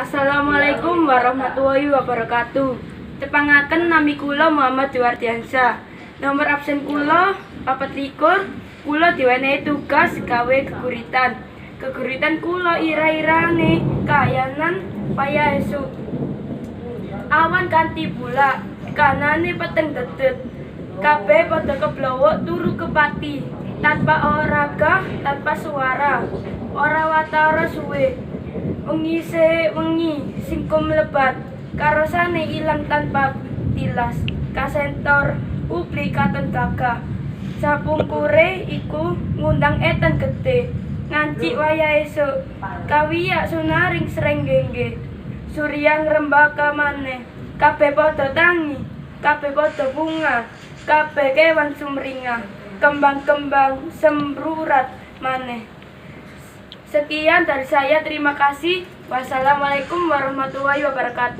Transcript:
Assalamualaikum warahmatullahi wabarakatuh. Tepangaken nami kula Muhammad Diwardiansyah. Nomor absen kula 24. Kula diwenehi tugas gawe geguritan. Geguritan kula ira-irane kahayanan paya esuk. Awan kanthi bulak, kanane peteng dedet. Kabeh padha keblowok turu kepati. Tanpa olahraga, tanpa suara. Ora watara suwe. Wengi singkum lebat, karosane ilang tanpa tilas, kasentor publik katon gagah. Sapungkure iku ngundang etan gede, ngancik wayah esuk, kawiyak sunaring srenggengge. Surya ngrembaka maneh, kabeh padha tangi, kabeh padha bunga, kabeh kewan sumringah, kembang-kembang semrurat maneh. Sekian dari saya, terima kasih. Wassalamualaikum warahmatullahi wabarakatuh.